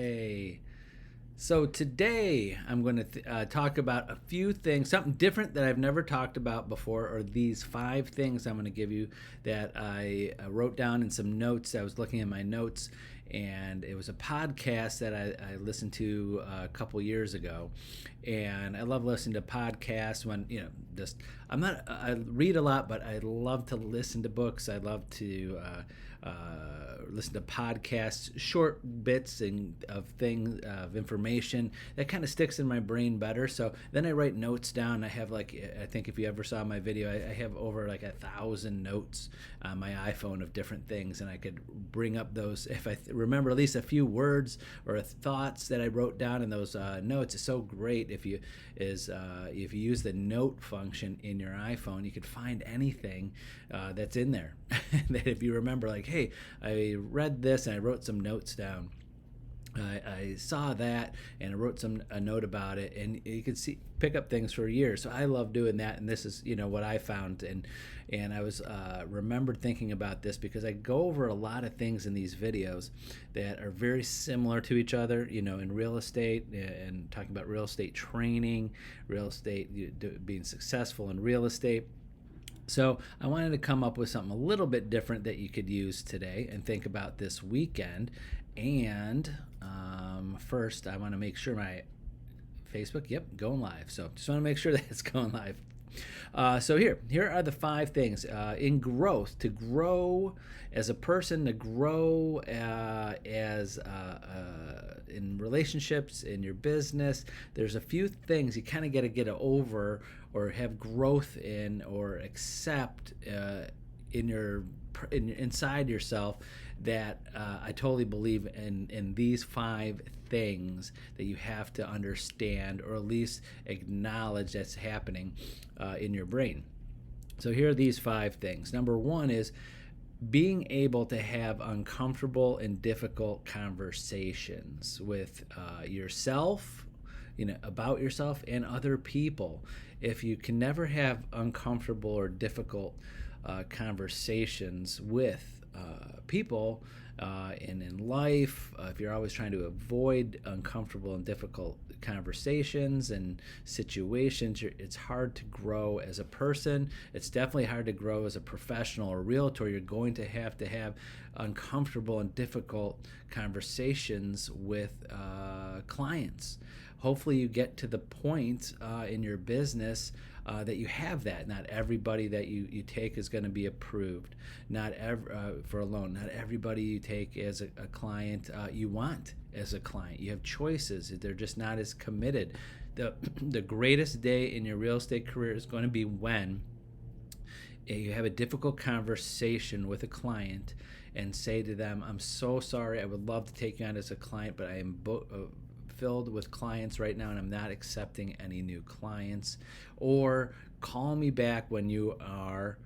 Hey, so today I'm going to talk about a few things, something different that I've never talked about before, or these 5 things I'm going to give you that I wrote down in some notes. I was looking at my notes, and it was a podcast that I listened to a couple years ago, and I love listening to podcasts when just I read a lot, but I love to listen to books. I love to listen to podcasts, short bits of things of information that kind of sticks in my brain better. So then I write notes down. I have I think if you ever saw my video, I have over 1,000 notes on my iPhone of different things, and I could bring up those if I remember at least a few words or thoughts that I wrote down in those notes. It's so great if you use the note function in your iPhone, you could find anything that's in there. That if you remember, hey, I read this and I wrote some notes down. I saw that and I wrote a note about it, and you could pick up things for years. So I love doing that, and this is what I found, and I was remembered thinking about this because I go over a lot of things in these videos that are very similar to each other. In real estate, and talking about real estate training, real estate, being successful in real estate. So I wanted to come up with something a little bit different that you could use today and think about this weekend. And first, I want to make sure my Facebook, going live. So just want to make sure that it's going live. So here are the 5 things in growth. To grow as a person, to grow as in relationships, in your business, there's a few things you kind of got to get over or have growth in or accept inside yourself that I totally believe in these 5 things that you have to understand or at least acknowledge that's happening in your brain. So here are these 5 things. Number 1 is being able to have uncomfortable and difficult conversations with yourself, about yourself and other people. If you can never have uncomfortable or difficult conversations with people and in life, if you're always trying to avoid uncomfortable and difficult conversations and situations, it's hard to grow as a person. It's definitely hard to grow as a professional or realtor. You're going to have uncomfortable and difficult conversations with clients. Hopefully you get to the point in your business that you have that. Not everybody that you take is going to be approved. Not for a loan. Not everybody you take as a client you want as a client. You have choices. They're just not as committed. The greatest day in your real estate career is going to be when you have a difficult conversation with a client and say to them, "I'm so sorry. I would love to take you on as a client, but I am filled with clients right now and I'm not accepting any new clients," or call me back when you are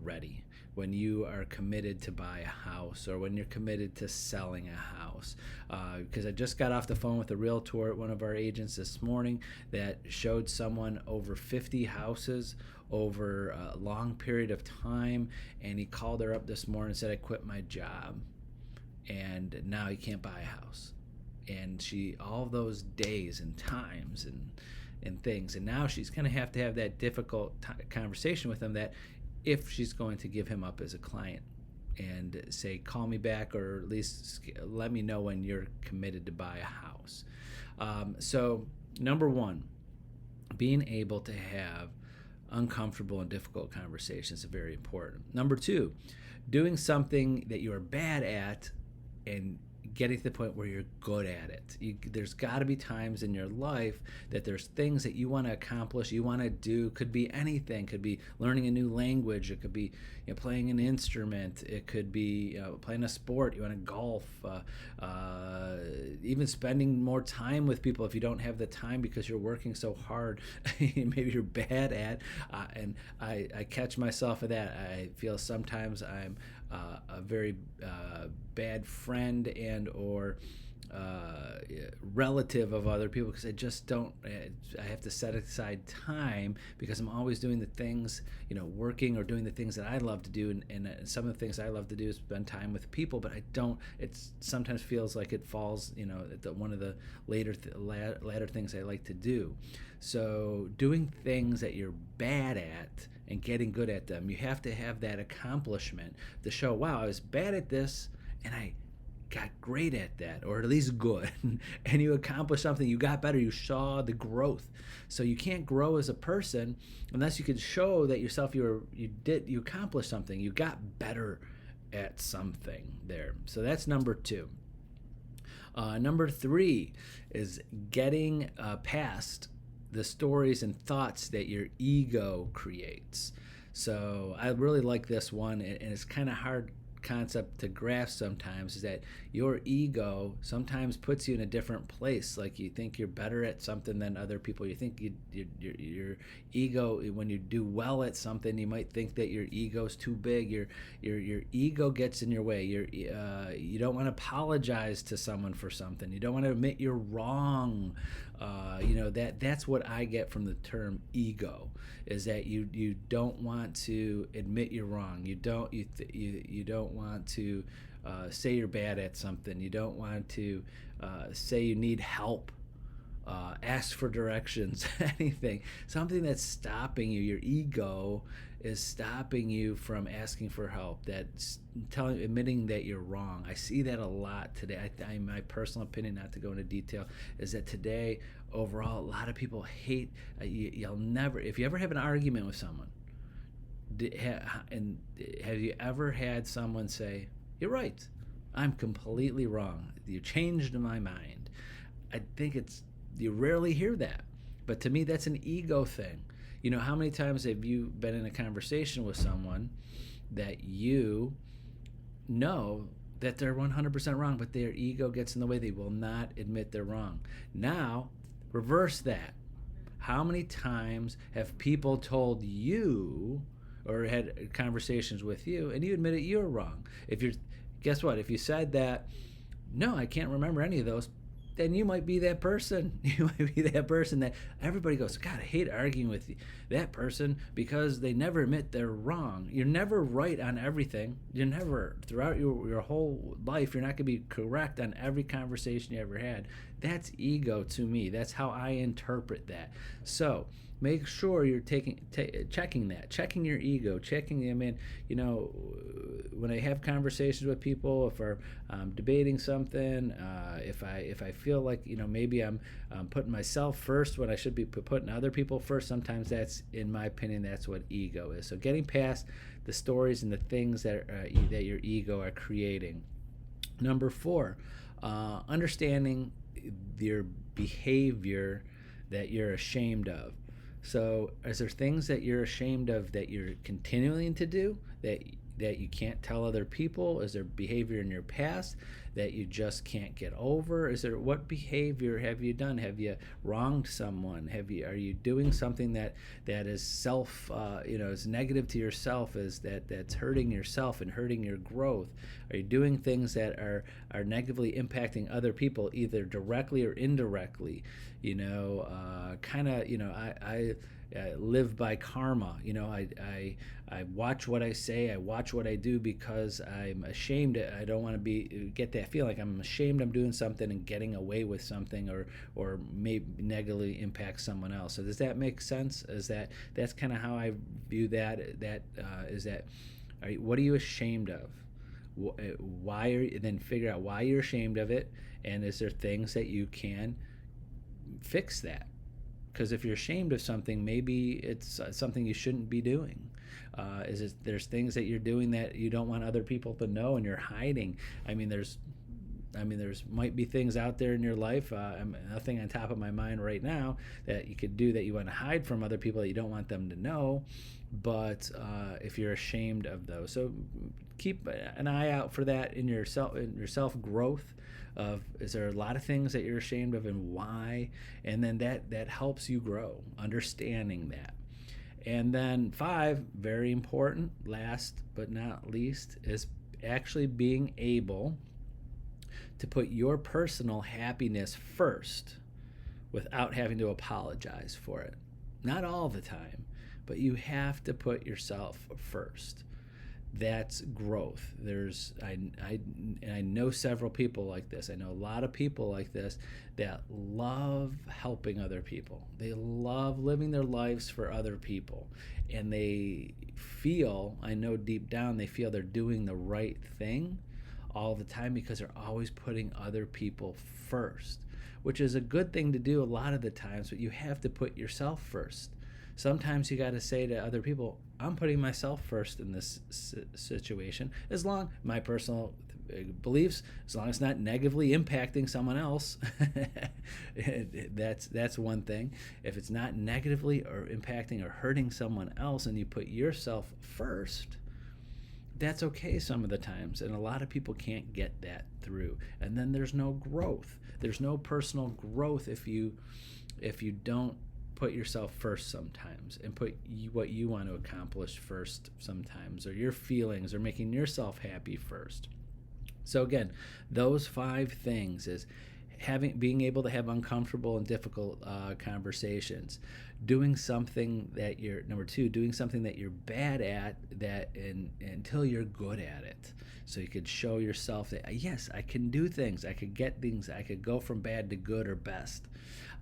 ready, when you are committed to buy a house, or when you're committed to selling a house. Because I just got off the phone with a realtor at one of our agents this morning that showed someone over 50 houses over a long period of time, and he called her up this morning and said, "I quit my job and now he can't buy a house." And all those days and times and things, and now she's going to have that difficult conversation with him, that if she's going to give him up as a client and say, "Call me back, or at least let me know when you're committed to buy a house." So number 1, being able to have uncomfortable and difficult conversations is very important. Number 2, doing something that you are bad at and getting to the point where you're good at it. There's got to be times in your life that there's things that you want to accomplish, you want to do. Could be anything. Could be learning a new language. It could be playing an instrument. It could be playing a sport. You want to golf. Even spending more time with people if you don't have the time because you're working so hard. Maybe you're bad at. And I catch myself at that. I feel sometimes I'm a very bad friend and or relative of other people, because I just don't. I have to set aside time because I'm always doing the things, working or doing the things that I love to do, and some of the things I love to do is spend time with people. But I don't. It sometimes feels like it falls, at one of the latter things I like to do. So doing things that you're bad at and getting good at them, you have to have that accomplishment to show, wow, I was bad at this and I got great at that, or at least good. And you accomplished something, you got better, you saw the growth. So you can't grow as a person unless you can show that yourself you accomplished something, you got better at something there. So that's number 2. Number 3 is getting past the stories and thoughts that your ego creates. So I really like this one, and it's kind of hard concept to grasp sometimes, is that your ego sometimes puts you in a different place. Like you think you're better at something than other people. You think your ego, when you do well at something, you might think that your ego's too big. Your ego gets in your way. You don't want to apologize to someone for something. You don't want to admit you're wrong. That's what I get from the term ego, is that you don't want to admit you're wrong. You don't want to say you're bad at something. You don't want to say you need help. Ask for directions, anything, something that's stopping you. Your ego is stopping you from asking for help. That's admitting that you're wrong. I see that a lot today. My personal opinion, not to go into detail, is that today, overall, a lot of people hate. You'll never, if you ever have an argument with someone, and have you ever had someone say, "You're right, I'm completely wrong. You changed my mind"? I think you rarely hear that, but to me, that's an ego thing. How many times have you been in a conversation with someone that you know that they're 100% wrong, but their ego gets in the way? They will not admit they're wrong. Now, reverse that. How many times have people told you or had conversations with you and you admitted you're wrong? Guess what? If you said that, no, I can't remember any of those, then you might be that person. You might be that person that everybody goes, God, I hate arguing with that person because they never admit they're wrong. You're never right on everything. You're never, throughout your whole life, you're not going to be correct on every conversation you ever had. That's ego to me. That's how I interpret that. So make sure you're checking checking your ego, when I have conversations with people, if I'm debating something, if I feel like, maybe I'm putting myself first when I should be putting other people first, sometimes that's, in my opinion, that's what ego is. So getting past the stories and the things that your ego are creating. Number 4, understanding your behavior that you're ashamed of. So is there things that you're ashamed of that you're continuing to do that you can't tell other people? Is there behavior in your past that you just can't get over? What behavior have you done? Have you wronged someone? Are you doing something that is self, is negative to yourself, that's hurting yourself and hurting your growth? Are you doing things that are negatively impacting other people, either directly or indirectly? I live by karma. I watch what I say, I watch what I do, because I'm ashamed. I don't want to get that feeling like I'm ashamed I'm doing something and getting away with something, or maybe negatively impact someone else. So does that make sense? That's kind of how I view that. What are you ashamed of? Then figure out why you're ashamed of it, and is there things that you can fix that? Because if you're ashamed of something, maybe it's something you shouldn't be doing. There's things that you're doing that you don't want other people to know, and you're hiding. There's might be things out there in your life. Nothing on top of my mind right now that you could do that you want to hide from other people that you don't want them to know. But if you're ashamed of those, so keep an eye out for that in your self growth. Is there a lot of things that you're ashamed of, and why? And then that helps you grow, understanding that. And then 5, very important, last but not least, is actually being able to put your personal happiness first without having to apologize for it. Not all the time, but you have to put yourself first. That's growth. I know several people like this. I know a lot of people like this that love helping other people. They love living their lives for other people, and they feel, I know deep down, they feel they're doing the right thing all the time because they're always putting other people first, which is a good thing to do a lot of the times, but you have to put yourself first. Sometimes you got to say to other people, I'm putting myself first in this situation, as long, my personal beliefs, as long as it's not negatively impacting someone else. That's one thing. If it's not negatively or impacting or hurting someone else and you put yourself first, that's okay some of the times, and a lot of people can't get that through, and then there's no growth. There's no personal growth if you don't put yourself first sometimes, and put what you want to accomplish first sometimes, or your feelings, or making yourself happy first. So again, those 5 things is being able to have uncomfortable and difficult conversations, doing something that you're, number 2, doing something that you're bad at until you're good at it. So you could show yourself that, yes, I can do things, I could get things, I could go from bad to good or best.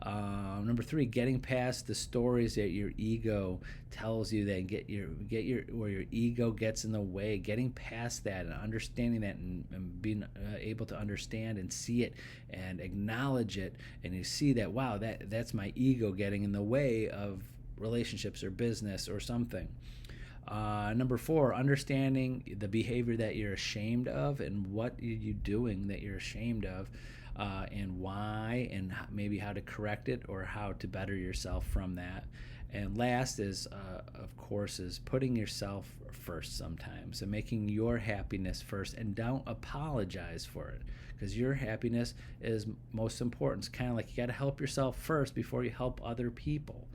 Number 3, getting past the stories that your ego tells you, that where your ego gets in the way, getting past that and understanding that, and being able to understand and see it and acknowledge it, and you see that, wow, that's my ego getting in the way of relationships or business or something. Number 4, understanding the behavior that you're ashamed of and what are you doing that you're ashamed of, and why, and maybe how to correct it or how to better yourself from that. And last is, of course, is putting yourself first sometimes and making your happiness first, and don't apologize for it, because your happiness is most important. It's kind of like you got to help yourself first before you help other people.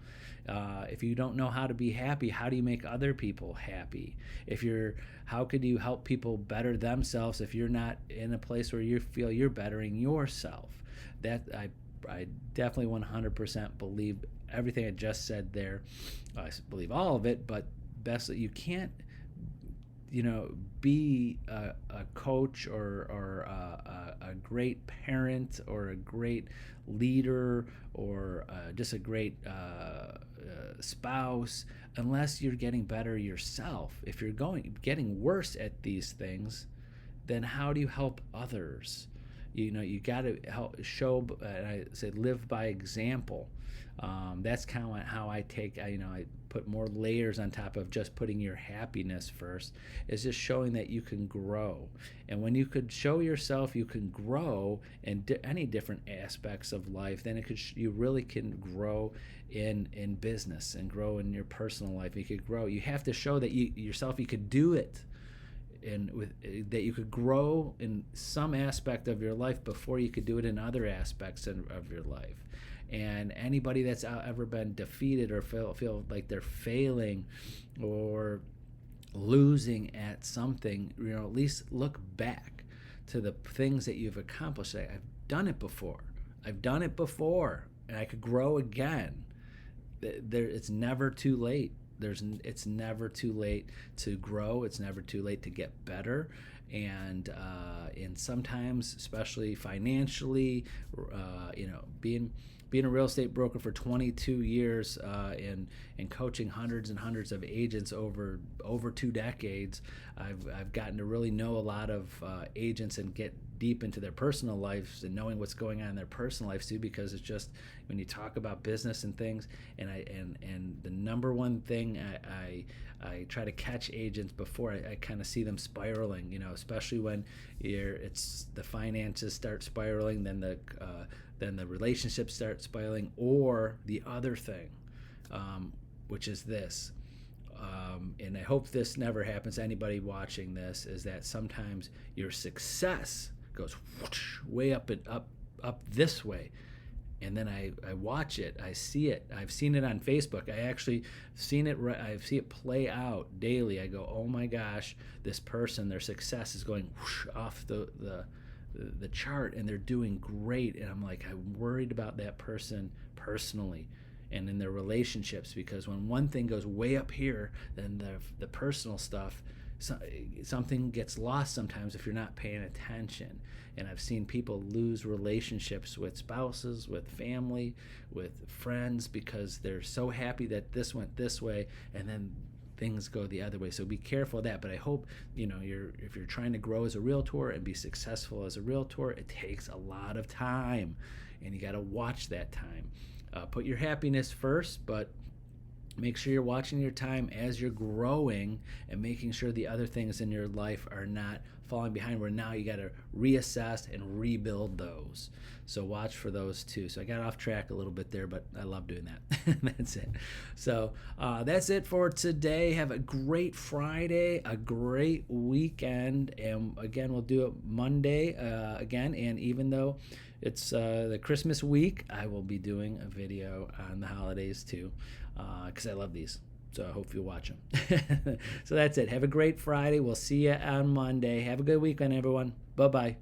If you don't know how to be happy, how do you make other people happy? How could you help people better themselves if you're not in a place where you feel you're bettering yourself? That I definitely 100% believe everything I just said there. I believe all of it, but best that you can't, be a coach or a great parent or a great leader or just a great spouse unless you're getting better yourself. If you're getting worse at these things, then how do you help others? You got to help show. I said live by example. That's kind of how I take. I put more layers on top of just putting your happiness first. Is just showing that you can grow, and when you could show yourself you can grow in any different aspects of life, then you really can grow in business and grow in your personal life. You could grow. You have to show that you could do it. And that you could grow in some aspect of your life before you could do it in other aspects of your life. And anybody that's ever been defeated or feel like they're failing or losing at something, at least look back to the things that you've accomplished. I've done it before, and I could grow again. It's never too late. It's never too late to grow. It's never too late to get better, and sometimes, especially financially, being a real estate broker for 22 years and coaching hundreds and hundreds of agents over 2 decades, I've gotten to really know a lot of agents and get deep into their personal lives and knowing what's going on in their personal lives too, because it's just when you talk about business and things, and the number one thing I try to catch agents before I kind of see them spiraling, especially when the finances start spiraling, then the relationships start spiraling, or the other thing, which is this. And I hope this never happens to anybody watching this, is that sometimes your success goes whoosh, way up and up this way, and then I watch it, I see it, I've seen it on Facebook, I actually seen it, I see it play out daily. I go, oh my gosh, this person, their success is going whoosh off the the chart and they're doing great, and I'm like, I'm worried about that person personally and in their relationships, because when one thing goes way up here, then the personal stuff, something gets lost sometimes if you're not paying attention. And I've seen people lose relationships with spouses, with family, with friends, because they're so happy that this went this way, and then things go the other way. So be careful of that. But I hope, if you're trying to grow as a realtor and be successful as a realtor, it takes a lot of time, and you got to watch that time. Put your happiness first, but make sure you're watching your time as you're growing and making sure the other things in your life are not falling behind, where now you got to reassess and rebuild those. So watch for those too. So I got off track a little bit there, but I love doing that. That's it. So that's it for today. Have a great Friday, a great weekend. And again, we'll do it Monday again. And even though it's the Christmas week, I will be doing a video on the holidays too, because I love these. So I hope you watch them. So that's it. Have a great Friday. We'll see you on Monday. Have a good weekend, everyone. Bye-bye.